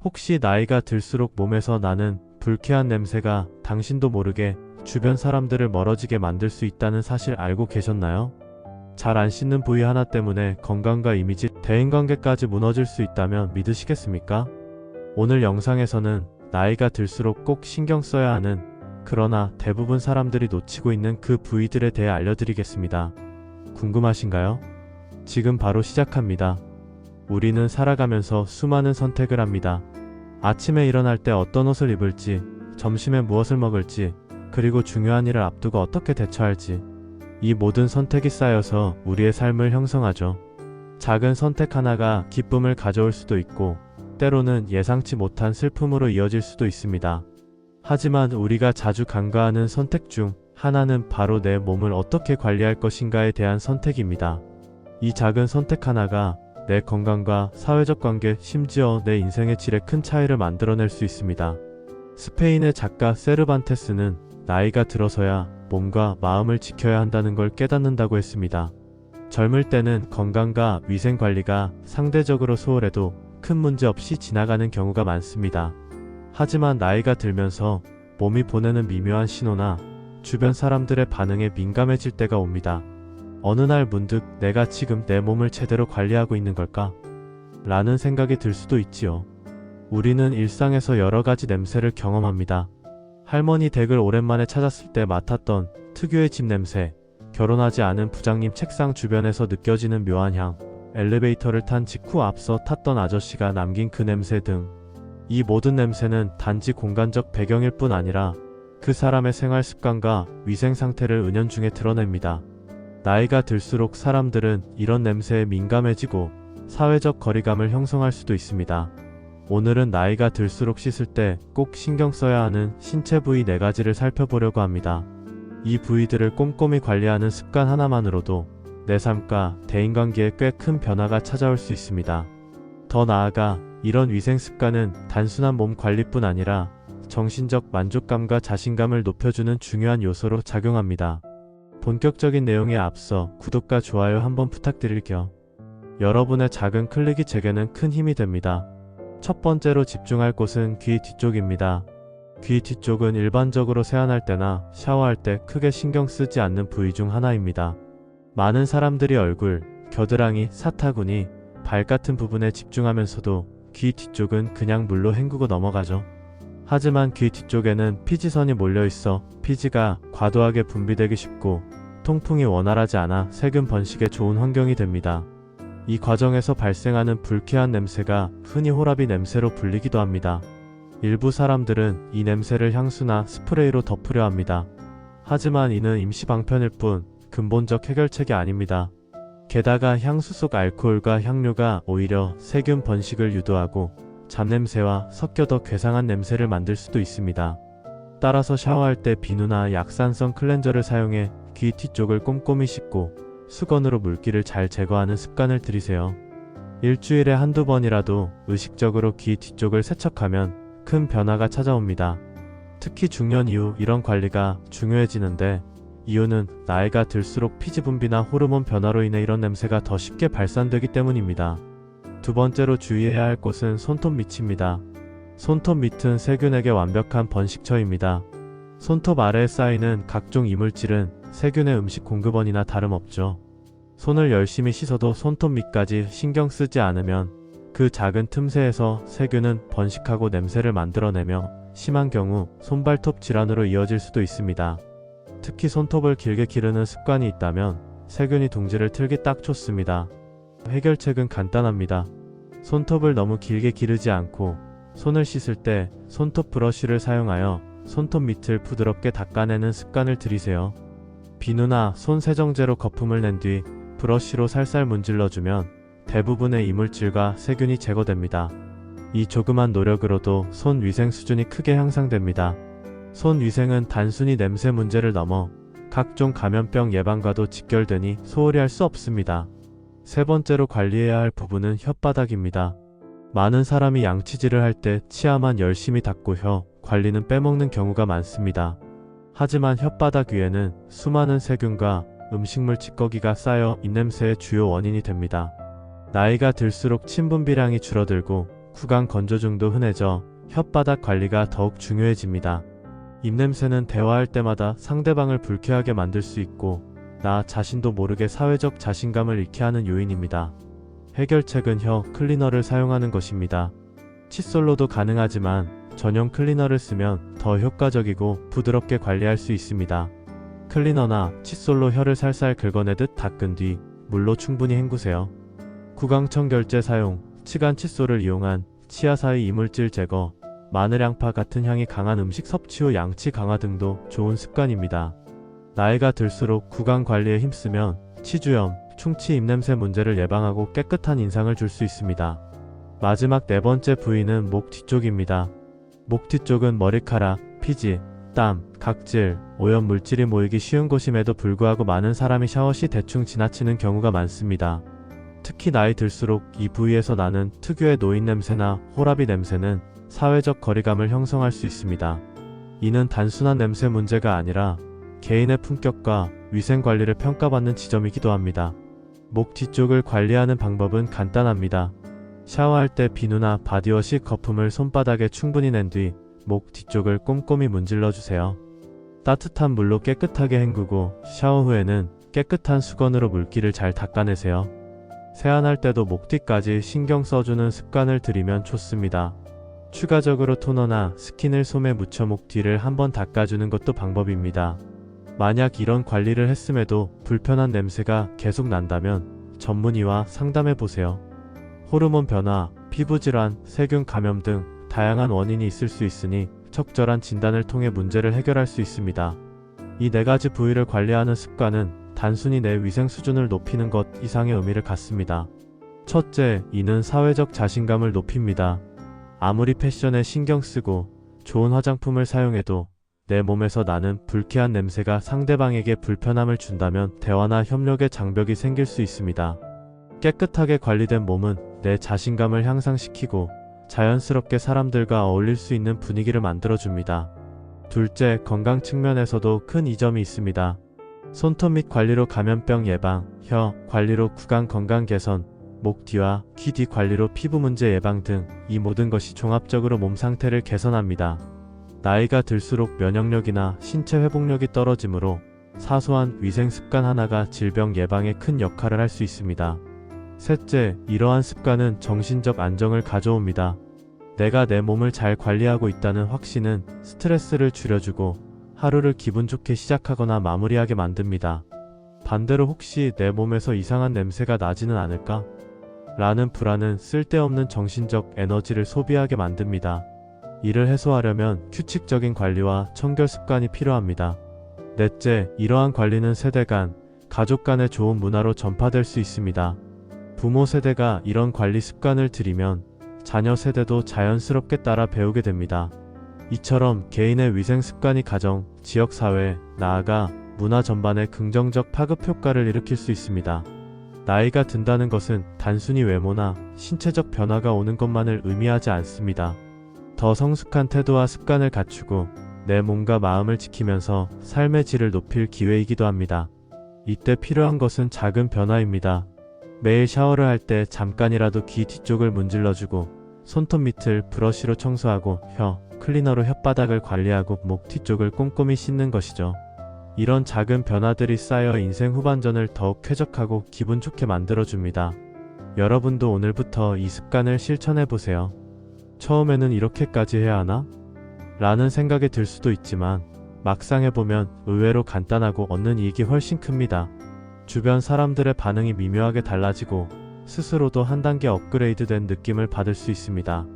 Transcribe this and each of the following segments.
혹시 나이가 들수록 몸에서 나는 불쾌한 냄새가 당신도 모르게 주변 사람들을 멀어지게 만들 수 있다는 사실 알고 계셨나요? 잘 안 씻는 부위 하나 때문에 건강과 이미지, 대인관계까지 무너질 수 있다면 믿으시겠습니까? 오늘 영상에서는 나이가 들수록 꼭 신경 써야 하는, 그러나 대부분 사람들이 놓치고 있는 그 부위들에 대해 알려드리겠습니다. 궁금하신가요? 지금 바로 시작합니다. 우리는 살아가면서 수많은 선택을 합니다. 아침에 일어날 때 어떤 옷을 입을지, 점심에 무엇을 먹을지, 그리고 중요한 일을 앞두고 어떻게 대처할지. 이 모든 선택이 쌓여서 우리의 삶을 형성하죠. 작은 선택 하나가 기쁨을 가져올 수도 있고, 때로는 예상치 못한 슬픔으로 이어질 수도 있습니다. 하지만 우리가 자주 간과하는 선택 중 하나는 바로 내 몸을 어떻게 관리할 것인가에 대한 선택입니다. 이 작은 선택 하나가 내 건강과 사회적 관계, 심지어 내 인생의 질에 큰 차이를 만들어낼 수 있습니다. 스페인의 작가 세르반테스는 나이가 들어서야 몸과 마음을 지켜야 한다는 걸 깨닫는다고 했습니다. 젊을 때는 건강과 위생 관리가 상대적으로 수월해도 큰 문제 없이 지나가는 경우가 많습니다. 하지만 나이가 들면서 몸이 보내는 미묘한 신호나 주변 사람들의 반응에 민감해질 때가 옵니다. 어느 날 문득 내가 지금 내 몸을 제대로 관리하고 있는 걸까? 라는 생각이 들 수도 있지요. 우리는 일상에서 여러 가지 냄새를 경험합니다. 할머니 댁을 오랜만에 찾았을 때 맡았던 특유의 집 냄새, 결혼하지 않은 부장님 책상 주변에서 느껴지는 묘한 향, 엘리베이터를 탄 직후 앞서 탔던 아저씨가 남긴 그 냄새 등, 이 모든 냄새는 단지 공간적 배경일 뿐 아니라 그 사람의 생활 습관과 위생 상태를 은연중에 드러냅니다. 나이가 들수록 사람들은 이런 냄새에 민감해지고 사회적 거리감을 형성할 수도 있습니다. 오늘은 나이가 들수록 씻을 때 꼭 신경 써야 하는 신체 부위 4가지를 살펴보려고 합니다. 이 부위들을 꼼꼼히 관리하는 습관 하나만으로도 내 삶과 대인관계에 꽤 큰 변화가 찾아올 수 있습니다. 더 나아가 이런 위생 습관은 단순한 몸 관리뿐 아니라 정신적 만족감과 자신감을 높여주는 중요한 요소로 작용합니다. 본격적인 내용에 앞서 구독과 좋아요 한번 부탁드릴게요. 여러분의 작은 클릭이 제게는 큰 힘이 됩니다. 첫 번째로 집중할 곳은 귀 뒤쪽입니다. 귀 뒤쪽은 일반적으로 세안할 때나 샤워할 때 크게 신경 쓰지 않는 부위 중 하나입니다. 많은 사람들이 얼굴, 겨드랑이, 사타구니, 발 같은 부분에 집중하면서도 귀 뒤쪽은 그냥 물로 헹구고 넘어가죠. 하지만 귀 뒤쪽에는 피지선이 몰려있어 피지가 과도하게 분비되기 쉽고 통풍이 원활하지 않아 세균 번식에 좋은 환경이 됩니다. 이 과정에서 발생하는 불쾌한 냄새가 흔히 호라비 냄새로 불리기도 합니다. 일부 사람들은 이 냄새를 향수나 스프레이로 덮으려 합니다. 하지만 이는 임시 방편일 뿐 근본적 해결책이 아닙니다. 게다가 향수 속 알코올과 향료가 오히려 세균 번식을 유도하고 잡냄새와 섞여 더 괴상한 냄새를 만들 수도 있습니다. 따라서 샤워할 때 비누나 약산성 클렌저를 사용해 귀 뒤쪽을 꼼꼼히 씻고 수건으로 물기를 잘 제거하는 습관을 들이세요. 일주일에 한두 번이라도 의식적으로 귀 뒤쪽을 세척하면 큰 변화가 찾아옵니다. 특히 중년 이후 이런 관리가 중요해지는데, 이유는 나이가 들수록 피지 분비나 호르몬 변화로 인해 이런 냄새가 더 쉽게 발산되기 때문입니다. 두 번째로 주의해야 할 곳은 손톱 밑입니다. 손톱 밑은 세균에게 완벽한 번식처입니다. 손톱 아래에 쌓이는 각종 이물질은 세균의 음식 공급원이나 다름없죠. 손을 열심히 씻어도 손톱 밑까지 신경 쓰지 않으면 그 작은 틈새에서 세균은 번식하고 냄새를 만들어내며 심한 경우 손발톱 질환으로 이어질 수도 있습니다. 특히 손톱을 길게 기르는 습관이 있다면 세균이 둥지를 틀기 딱 좋습니다. 해결책은 간단합니다. 손톱을 너무 길게 기르지 않고 손을 씻을 때 손톱 브러쉬를 사용하여 손톱 밑을 부드럽게 닦아내는 습관을 들이세요. 비누나 손 세정제로 거품을 낸 뒤 브러쉬로 살살 문질러주면 대부분의 이물질과 세균이 제거됩니다. 이 조그만 노력으로도 손 위생 수준이 크게 향상됩니다. 손 위생은 단순히 냄새 문제를 넘어 각종 감염병 예방과도 직결되니 소홀히 할 수 없습니다. 세 번째로 관리해야 할 부분은 혓바닥입니다. 많은 사람이 양치질을 할 때 치아만 열심히 닦고 혀 관리는 빼먹는 경우가 많습니다. 하지만 혓바닥 위에는 수많은 세균과 음식물 찌꺼기가 쌓여 입냄새의 주요 원인이 됩니다. 나이가 들수록 침 분비량이 줄어들고 구강 건조증도 흔해져 혓바닥 관리가 더욱 중요해집니다. 입냄새는 대화할 때마다 상대방을 불쾌하게 만들 수 있고 나 자신도 모르게 사회적 자신감을 잃게 하는 요인입니다. 해결책은 혀 클리너를 사용하는 것입니다. 칫솔로도 가능하지만 전용 클리너를 쓰면 더 효과적이고 부드럽게 관리할 수 있습니다. 클리너나 칫솔로 혀를 살살 긁어내듯 닦은 뒤 물로 충분히 헹구세요. 구강청 결제 사용, 치간 칫솔을 이용한 치아 사이 이물질 제거, 마늘 양파 같은 향이 강한 음식 섭취 후 양치 강화 등도 좋은 습관입니다. 나이가 들수록 구강 관리에 힘쓰면 치주염, 충치 입냄새 문제를 예방하고 깨끗한 인상을 줄 수 있습니다. 마지막 네 번째 부위는 목 뒤쪽입니다. 목 뒤쪽은 머리카락, 피지, 땀, 각질, 오염 물질이 모이기 쉬운 곳임에도 불구하고 많은 사람이 샤워 시 대충 지나치는 경우가 많습니다. 특히 나이 들수록 이 부위에서 나는 특유의 노인냄새나 호라비 냄새는 사회적 거리감을 형성할 수 있습니다. 이는 단순한 냄새 문제가 아니라 개인의 품격과 위생 관리를 평가받는 지점이기도 합니다. 목 뒤쪽을 관리하는 방법은 간단합니다. 샤워할 때 비누나 바디워시 거품을 손바닥에 충분히 낸 뒤 목 뒤쪽을 꼼꼼히 문질러 주세요. 따뜻한 물로 깨끗하게 헹구고 샤워 후에는 깨끗한 수건으로 물기를 잘 닦아내세요. 세안할 때도 목 뒤까지 신경 써주는 습관을 들이면 좋습니다. 추가적으로 토너나 스킨을 솜에 묻혀 목 뒤를 한번 닦아주는 것도 방법입니다. 만약 이런 관리를 했음에도 불편한 냄새가 계속 난다면 전문의와 상담해보세요. 호르몬 변화, 피부질환, 세균 감염 등 다양한 원인이 있을 수 있으니 적절한 진단을 통해 문제를 해결할 수 있습니다. 이 네 가지 부위를 관리하는 습관은 단순히 내 위생 수준을 높이는 것 이상의 의미를 갖습니다. 첫째, 이는 사회적 자신감을 높입니다. 아무리 패션에 신경 쓰고 좋은 화장품을 사용해도 내 몸에서 나는 불쾌한 냄새가 상대방에게 불편함을 준다면 대화나 협력의 장벽이 생길 수 있습니다. 깨끗하게 관리된 몸은 내 자신감을 향상시키고 자연스럽게 사람들과 어울릴 수 있는 분위기를 만들어줍니다. 둘째, 건강 측면에서도 큰 이점이 있습니다. 손톱 및 관리로 감염병 예방, 혀 관리로 구강 건강 개선, 목 뒤와 귀 뒤 관리로 피부 문제 예방 등 이 모든 것이 종합적으로 몸 상태를 개선합니다. 나이가 들수록 면역력이나 신체 회복력이 떨어지므로 사소한 위생 습관 하나가 질병 예방에 큰 역할을 할 수 있습니다. 셋째, 이러한 습관은 정신적 안정을 가져옵니다. 내가 내 몸을 잘 관리하고 있다는 확신은 스트레스를 줄여주고 하루를 기분 좋게 시작하거나 마무리하게 만듭니다. 반대로 혹시 내 몸에서 이상한 냄새가 나지는 않을까? 라는 불안은 쓸데없는 정신적 에너지를 소비하게 만듭니다. 이를 해소하려면 규칙적인 관리와 청결 습관이 필요합니다. 넷째, 이러한 관리는 세대 간, 가족 간의 좋은 문화로 전파될 수 있습니다. 부모 세대가 이런 관리 습관을 들이면 자녀 세대도 자연스럽게 따라 배우게 됩니다. 이처럼 개인의 위생 습관이 가정, 지역 사회, 나아가 문화 전반에 긍정적 파급 효과를 일으킬 수 있습니다. 나이가 든다는 것은 단순히 외모나 신체적 변화가 오는 것만을 의미하지 않습니다. 더 성숙한 태도와 습관을 갖추고 내 몸과 마음을 지키면서 삶의 질을 높일 기회이기도 합니다. 이때 필요한 것은 작은 변화입니다. 매일 샤워를 할 때 잠깐이라도 귀 뒤쪽을 문질러주고 손톱 밑을 브러쉬로 청소하고 혀 클리너로 혓바닥을 관리하고 목 뒤쪽을 꼼꼼히 씻는 것이죠. 이런 작은 변화들이 쌓여 인생 후반전을 더욱 쾌적하고 기분 좋게 만들어줍니다. 여러분도 오늘부터 이 습관을 실천해보세요. 처음에는 이렇게까지 해야 하나? 라는 생각이 들 수도 있지만 막상 해보면 의외로 간단하고 얻는 이익이 훨씬 큽니다. 주변 사람들의 반응이 미묘하게 달라지고 스스로도 한 단계 업그레이드된 느낌을 받을 수 있습니다.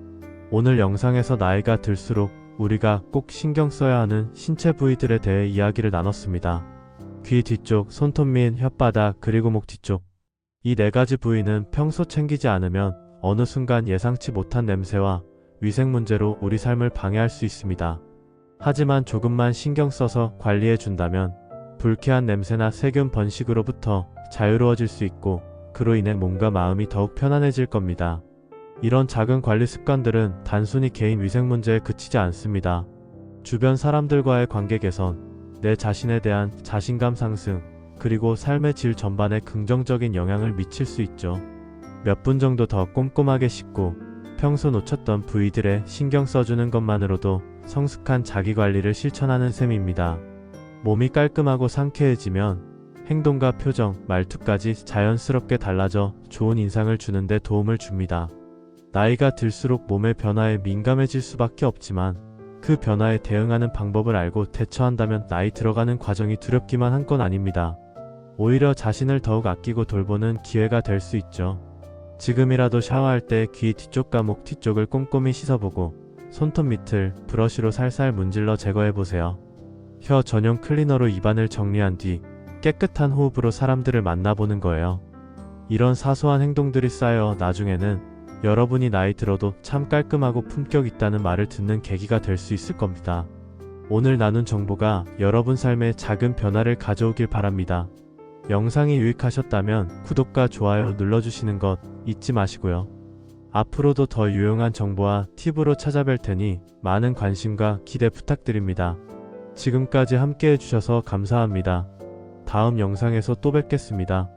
오늘 영상에서 나이가 들수록 우리가 꼭 신경 써야 하는 신체 부위들에 대해 이야기를 나눴습니다. 귀 뒤쪽, 손톱 및 혓바닥, 그리고 목 뒤쪽. 이 네 가지 부위는 평소 챙기지 않으면 어느 순간 예상치 못한 냄새와 위생 문제로 우리 삶을 방해할 수 있습니다. 하지만 조금만 신경 써서 관리해 준다면 불쾌한 냄새나 세균 번식으로부터 자유로워질 수 있고 그로 인해 몸과 마음이 더욱 편안해질 겁니다. 이런 작은 관리 습관들은 단순히 개인 위생 문제에 그치지 않습니다. 주변 사람들과의 관계 개선, 내 자신에 대한 자신감 상승, 그리고 삶의 질 전반에 긍정적인 영향을 미칠 수 있죠. 몇 분 정도 더 꼼꼼하게 씻고 평소 놓쳤던 부위들에 신경 써주는 것만으로도 성숙한 자기관리를 실천하는 셈입니다. 몸이 깔끔하고 상쾌해지면 행동과 표정, 말투까지 자연스럽게 달라져 좋은 인상을 주는데 도움을 줍니다. 나이가 들수록 몸의 변화에 민감해질 수밖에 없지만 그 변화에 대응하는 방법을 알고 대처한다면 나이 들어가는 과정이 두렵기만 한 건 아닙니다. 오히려 자신을 더욱 아끼고 돌보는 기회가 될 수 있죠. 지금이라도 샤워할 때 귀 뒤쪽과 목 뒤쪽을 꼼꼼히 씻어보고 손톱 밑을 브러쉬로 살살 문질러 제거해보세요. 혀 전용 클리너로 입안을 정리한 뒤 깨끗한 호흡으로 사람들을 만나보는 거예요. 이런 사소한 행동들이 쌓여 나중에는 여러분이 나이 들어도 참 깔끔하고 품격 있다는 말을 듣는 계기가 될 수 있을 겁니다. 오늘 나눈 정보가 여러분 삶에 작은 변화를 가져오길 바랍니다. 영상이 유익하셨다면 구독과 좋아요 눌러주시는 것 잊지 마시고요. 앞으로도 더 유용한 정보와 팁으로 찾아뵐 테니 많은 관심과 기대 부탁드립니다. 지금까지 함께 해주셔서 감사합니다. 다음 영상에서 또 뵙겠습니다.